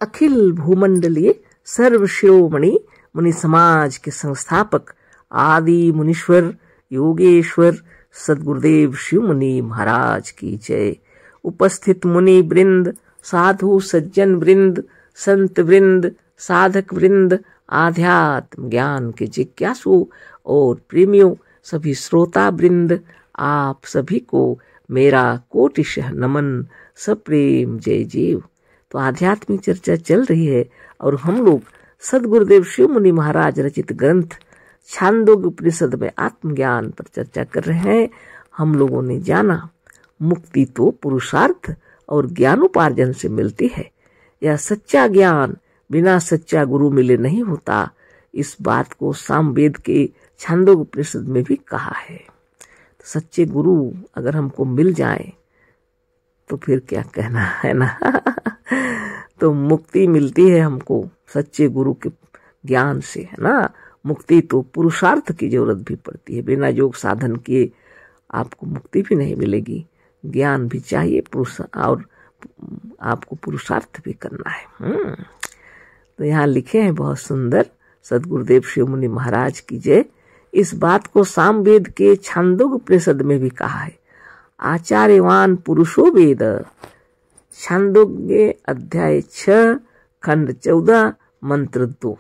अखिल भूमंडलीय सर्वशिरोमणि मुनि समाज के संस्थापक आदि मुनीश्वर योगेश्वर सदगुरुदेव शिव मुनि महाराज की जय। उपस्थित मुनि वृंद, साधु सज्जन वृंद, संत वृंद, साधक वृंद, आध्यात्म ज्ञान के जिज्ञासु और प्रेमियों, सभी श्रोता वृंद, आप सभी को मेरा कोटिशः नमन, सप्रेम जय जीव। तो आध्यात्मिक चर्चा चल रही है और हम लोग सदगुरुदेव शिव मुनि महाराज रचित ग्रंथ छांदोग्य उपनिषद में आत्मज्ञान पर चर्चा कर रहे हैं। हम लोगों ने जाना मुक्ति तो पुरुषार्थ और ज्ञानोपार्जन से मिलती है। यह सच्चा ज्ञान बिना सच्चा गुरु मिले नहीं होता। इस बात को सामवेद के छांदोग्य उपनिषद में भी कहा है। तो सच्चे गुरु अगर हमको मिल जाए तो फिर क्या कहना है ना। तो मुक्ति मिलती है हमको सच्चे गुरु के ज्ञान से, है ना। मुक्ति तो पुरुषार्थ की जरूरत भी पड़ती है। बिना योग साधन किए आपको मुक्ति भी नहीं मिलेगी। ज्ञान भी चाहिए और आपको पुरुषार्थ भी करना है। तो यहाँ लिखे हैं बहुत सुंदर, सदगुरुदेव शिव मुनि महाराज की जय। इस बात को सामवेद के छांदोग्य उपनिषद में भी कहा है। आचार्यवान पुरुषो वेद, छांदोग्य अध्याय 6 खंड 14 मंत्र 2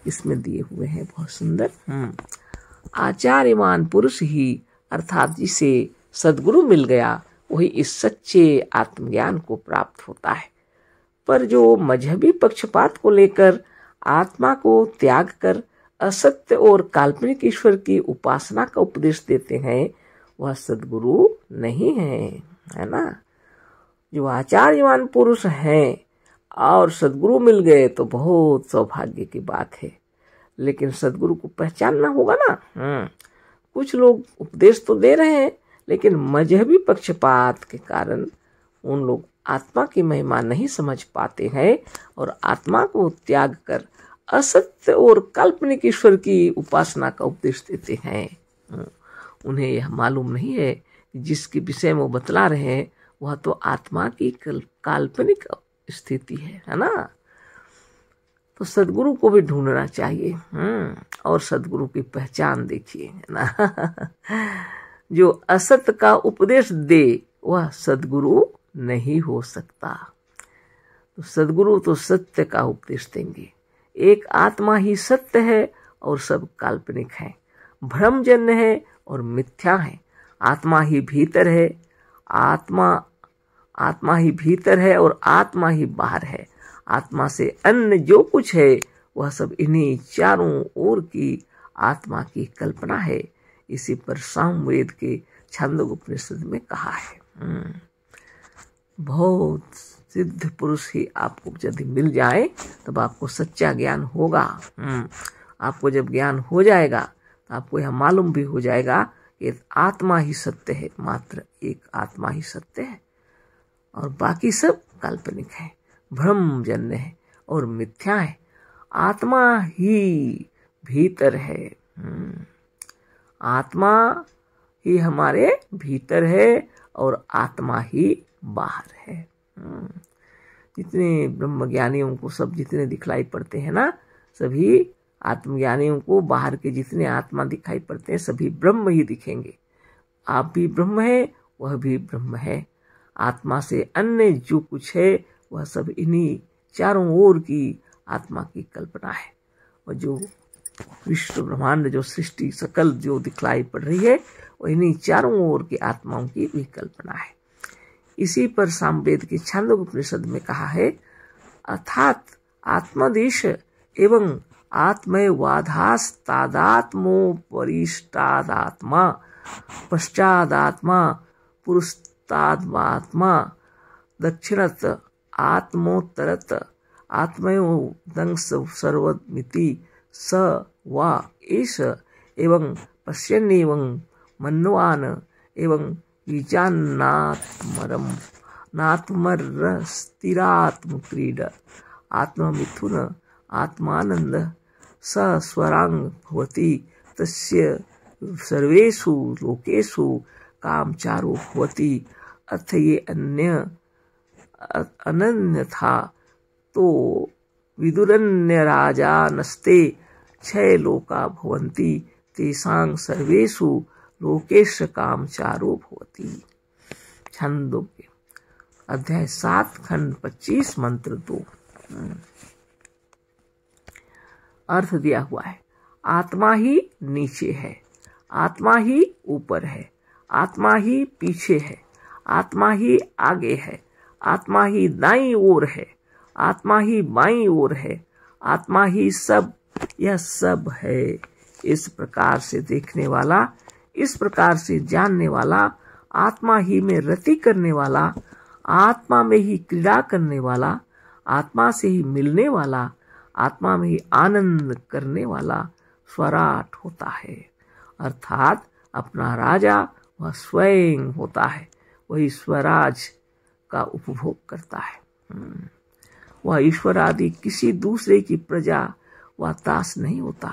इसमें दिए हुए हैं बहुत सुंदर। आचार्यवान पुरुष ही अर्थात जिसे सदगुरु मिल गया वही इस सच्चे आत्मज्ञान को प्राप्त होता है। पर जो मजहबी पक्षपात को लेकर आत्मा को त्याग कर असत्य और काल्पनिक ईश्वर की उपासना का उपदेश देते हैं वह सदगुरु नहीं है ना। जो आचार्यवान पुरुष हैं और सदगुरु मिल गए तो बहुत सौभाग्य की बात है। लेकिन सदगुरु को पहचानना होगा ना। कुछ लोग उपदेश तो दे रहे हैं लेकिन मजहबी पक्षपात के कारण उन लोग आत्मा की महिमा नहीं समझ पाते हैं और आत्मा को त्याग कर असत्य और काल्पनिक ईश्वर की उपासना का उपदेश देते हैं। उन्हें यह मालूम नहीं है कि जिसके विषय में वो बतला रहे हैं वह तो आत्मा की काल्पनिक स्थिति है ना। तो सदगुरु को भी ढूंढना चाहिए। और सदगुरु की पहचान देखिए, है ना। जो असत्य का उपदेश दे वह सदगुरु नहीं हो सकता। तो सदगुरु तो सत्य का उपदेश देंगे। एक आत्मा ही सत्य है और सब काल्पनिक है, भ्रमजन्य है और मिथ्या है। आत्मा ही भीतर है, आत्मा ही भीतर है और आत्मा ही बाहर है। आत्मा से अन्य जो कुछ है वह सब इन्हीं चारों ओर की आत्मा की कल्पना है। इसी पर सामवेद के छांदोग्य उपनिषद में कहा है। बहुत सिद्ध पुरुष ही आपको यदि मिल जाए तब आपको सच्चा ज्ञान होगा। आपको जब ज्ञान हो जाएगा तो आपको यह मालूम भी हो जाएगा कि आत्मा ही सत्य है, मात्र एक आत्मा ही सत्य है और बाकी सब काल्पनिक है, भ्रमजन्य है और मिथ्या है। आत्मा ही भीतर है। आत्मा ही हमारे भीतर है और आत्मा ही बाहर है। जितने ब्रह्मज्ञानियों को सब जितने दिखलाई पड़ते हैं ना, सभी आत्मज्ञानियों को बाहर के जितने आत्मा दिखाई पड़ते हैं सभी ब्रह्म ही दिखेंगे। आप भी ब्रह्म है, वह भी ब्रह्म है। आत्मा से अन्य जो कुछ है वह सब इन्हीं चारों ओर की आत्मा की कल्पना है। और जो विश्व ब्रह्मांड जो सृष्टि सकल जो दिखलाई पड़ रही है वह इन्हीं चारों ओर की आत्माओं की भी कल्पना है। इसी पर सामवेद के छांदोग्य उपनिषद में कहा है, अर्थात आत्मदेश एवं आत्मैवाधास्तादात्मोपरिष्टादात्मा पश्चादात्मा पुरुषतादात्मा दक्षिणत आत्मोत्तरत आत्मयोदंश सर्वमिति स वा एष एवं पश्यन्नेवं मन्वान एवं विजानात्मरम नात्मरस्तिरात्मक्रीड आत्ममिथुन आत्मानंद स स्वरांग भवति तस्य सर्वेषु लोकेषु कामचारो भवति। अथ ये अन्यथा तो विदुरन्य राजा नस्ते क्षय लोका भवन्ति तेषां सर्वेषु लोकेश कामचारो भवति। छंदोग्य अध्याय 7 खंड 25 मंत्र 2। अर्थ दिया हुआ है, आत्मा ही नीचे है, आत्मा ही ऊपर है, आत्मा ही पीछे है, आत्मा ही आगे है, आत्मा ही दाईं ओर है, आत्मा ही बाईं ओर है, आत्मा ही सब, यह सब है। इस प्रकार से देखने वाला, इस प्रकार से जानने वाला, आत्मा ही में रति करने वाला, आत्मा में ही क्रीड़ा करने वाला, आत्मा से ही मिलने वाला, आत्मा में ही आनंद करने वाला स्वराट होता है। अर्थात अपना राजा वह स्वयं होता है, वही स्वराज का उपभोग करता है। वह ईश्वर आदि किसी दूसरे की प्रजा वह दास नहीं होता।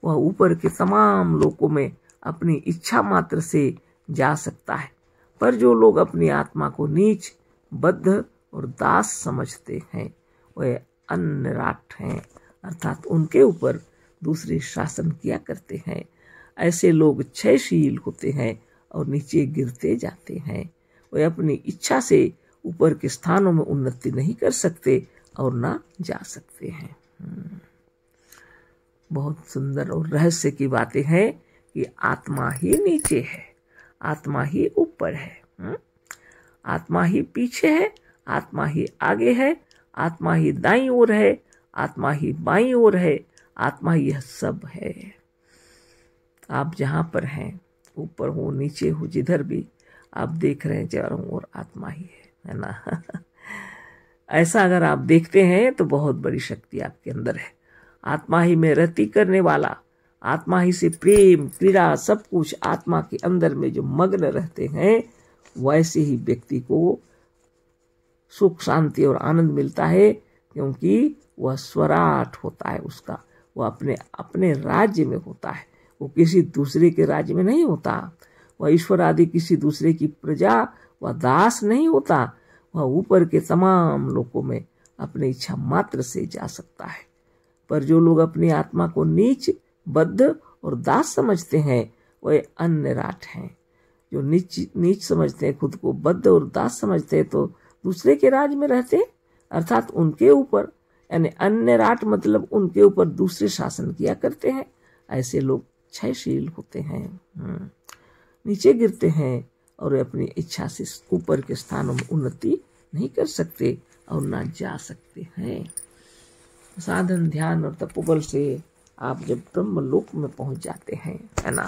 वह ऊपर के तमाम लोकों में अपनी इच्छा मात्र से जा सकता है। पर जो लोग अपनी आत्मा को नीच, बद्ध और दास समझते हैं वे अन्यराट हैं, अर्थात उनके ऊपर दूसरे शासन किया करते हैं। ऐसे लोग क्षयशील होते हैं और नीचे गिरते जाते हैं। वे अपनी इच्छा से ऊपर के स्थानों में उन्नति नहीं कर सकते और ना जा सकते हैं। बहुत सुंदर और रहस्य की बातें हैं कि आत्मा ही नीचे है, आत्मा ही ऊपर है, आत्मा ही पीछे है, आत्मा ही आगे है, आत्मा ही दाईं ओर है, आत्मा ही बाईं ओर है, आत्मा यह सब है। आप जहां पर हैं, ऊपर हो नीचे हो, जिधर भी आप देख रहे हैं चारों ओर आत्मा ही है ना। ऐसा अगर आप देखते हैं तो बहुत बड़ी शक्ति आपके अंदर है। आत्मा ही में रति करने वाला, आत्मा ही से प्रेम क्रीड़ा सब कुछ आत्मा के अंदर में जो मग्न रहते हैं, वैसे ही व्यक्ति को सुख शांति और आनंद मिलता है, क्योंकि वह स्वराट होता है। उसका वह अपने अपने राज्य में होता है, वो किसी दूसरे के राज्य में नहीं होता। वह ईश्वर आदि किसी दूसरे की प्रजा वह दास नहीं होता। वह ऊपर के तमाम लोकों में अपनी इच्छा मात्र से जा सकता है। पर जो लोग अपनी आत्मा को नीच, बद्ध और दास समझते हैं वे अन्यराट हैं। जो नीच समझते हैं, खुद को बद्ध और दास समझते हैं, तो दूसरे के राज में रहते हैं, अर्थात उनके ऊपर, यानी अन्यराट मतलब उनके ऊपर दूसरे शासन किया करते हैं। ऐसे लोग क्षयशील होते हैं, नीचे गिरते हैं और अपनी इच्छा से ऊपर के स्थानों में उन्नति नहीं कर सकते और ना जा सकते हैं। साधन, ध्यान और तपोबल से आप जब ब्रह्म लोक में पहुंच जाते हैं, है ना,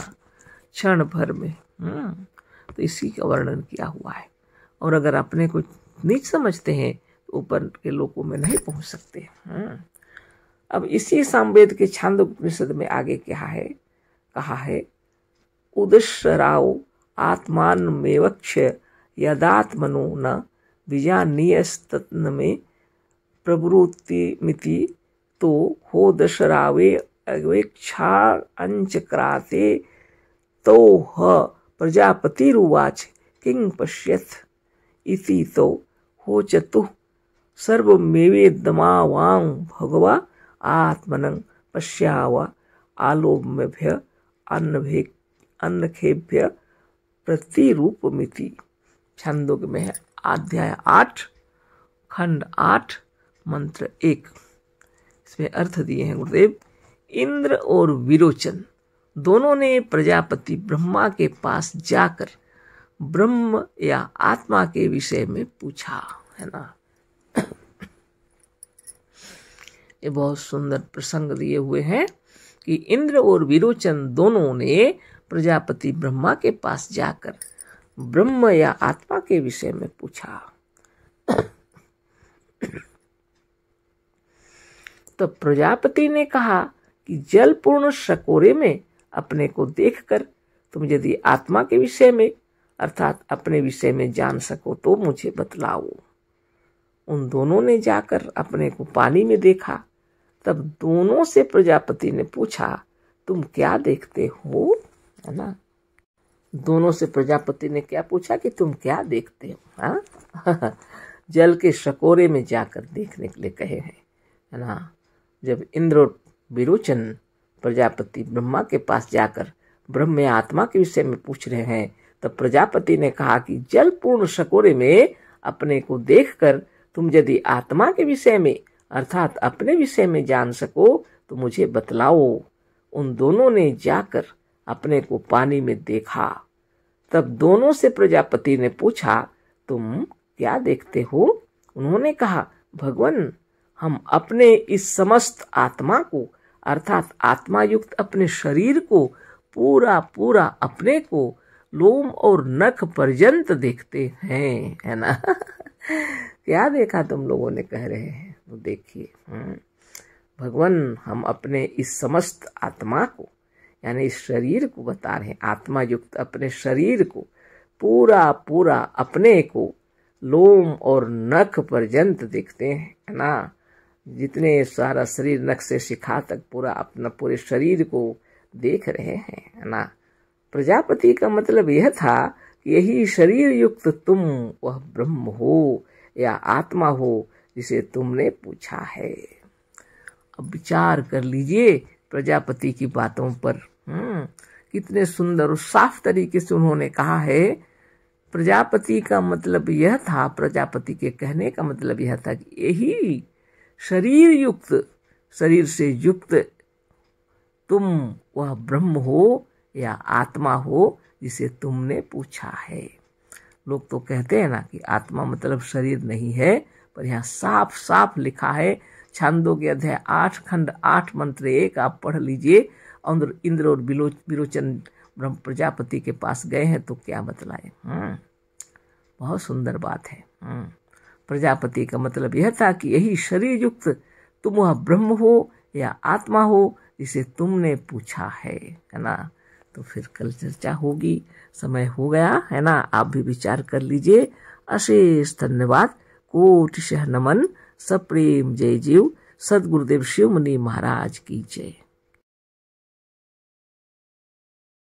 क्षण भर में, तो इसी का वर्णन किया हुआ है। और अगर अपने को नीच समझते हैं तो ऊपर के लोकों में नहीं पहुंच सकते। अब इसी सामवेद के छांदोग्य उपनिषद में आगे कहा है उदश्राओ आत्मानमेवक्ष यदात्मनो न बीजानीयस्तत्न में प्रवृत्तिमिति तो हो दशरावे अवेक्षा अंचक्राते तो ह प्रजापतिरुवाच किं पश्यथ इति तो हो चतुः सर्वमेवेदमावां भगवा आत्मनं पश्याव आलोम्यभ्य अन्नखेभ्य प्रतिरूपमिति। छंदोग्य में है, अध्याय 8 खंड 8 मंत्र 1। इसमें अर्थ दिए हैं गुरुदेव। इंद्र और विरोचन दोनों ने प्रजापति ब्रह्मा के पास जाकर ब्रह्म या आत्मा के विषय में पूछा, है ना। ये बहुत सुंदर प्रसंग दिए हुए हैं कि इंद्र और विरोचन दोनों ने प्रजापति ब्रह्मा के पास जाकर ब्रह्म या आत्मा के विषय में पूछा। तो प्रजापति ने कहा कि जलपूर्ण शकोरे में अपने को देखकर तुम यदि आत्मा के विषय में अर्थात अपने विषय में जान सको तो मुझे बतलाओ। उन दोनों ने जाकर अपने को पानी में देखा। तब दोनों से प्रजापति ने पूछा तुम क्या देखते हो, है ना। दोनों से प्रजापति ने क्या पूछा कि तुम क्या देखते हो। जल के शकोरे में जाकर देखने के लिए कहे हैं, है ना। जब इंद्र और विरोचन प्रजापति ब्रह्मा के पास जाकर ब्रह्म आत्मा के विषय में पूछ रहे हैं, तब प्रजापति ने कहा कि जल पूर्ण शकोरे में अपने को देखकर तुम यदि आत्मा के विषय में अर्थात अपने विषय में जान सको तो मुझे बतलाओ। उन दोनों ने जाकर अपने को पानी में देखा। तब दोनों से प्रजापति ने पूछा, तुम क्या देखते हो? उन्होंने कहा, भगवान, हम अपने इस समस्त आत्मा को अर्थात आत्मा युक्त अपने शरीर को पूरा पूरा अपने को लोम और नख पर्यंत देखते हैं, है ना। क्या देखा तुम लोगों ने, कह रहे हैं, तो देखिए भगवान, हम अपने इस समस्त आत्मा को यानी इस शरीर को बता रहे हैं, आत्मा युक्त अपने शरीर को पूरा पूरा अपने को लोम और नख पर्यंत देखते हैं, है ना। जितने सारा शरीर नख से शिखा तक पूरा अपना पूरे शरीर को देख रहे हैं, है ना। प्रजापति का मतलब यह था कि यही शरीर युक्त तुम वह ब्रह्म हो या आत्मा हो जिसे तुमने पूछा है। अब विचार कर लीजिए प्रजापति की बातों पर। कितने सुंदर और साफ तरीके से उन्होंने कहा है। प्रजापति का मतलब यह था, प्रजापति के कहने का मतलब यह था कि यही शरीर युक्त, शरीर से युक्त तुम वह ब्रह्म हो या आत्मा हो जिसे तुमने पूछा है। लोग तो कहते हैं ना कि आत्मा मतलब शरीर नहीं है, पर यहाँ साफ साफ लिखा है। छांदोग्य अध्याय 8 खंड 8 मंत्र 1 आप पढ़ लीजिए। और इंद्र और विरोचन ब्रह्म प्रजापति के पास गए हैं तो क्या बतलाए। बहुत सुंदर बात है। प्रजापति का मतलब यह था कि यही शरीर युक्त तुम वह ब्रह्म हो या आत्मा हो जिसे तुमने पूछा है ना। तो फिर कल चर्चा होगी। समय हो गया है ना, आप भी विचार कर लीजिए। अशेष धन्यवाद। कोटिशः नमन। सप्रेम जय जीव। सद्गुरुदेव शिव मुनि महाराज की जय।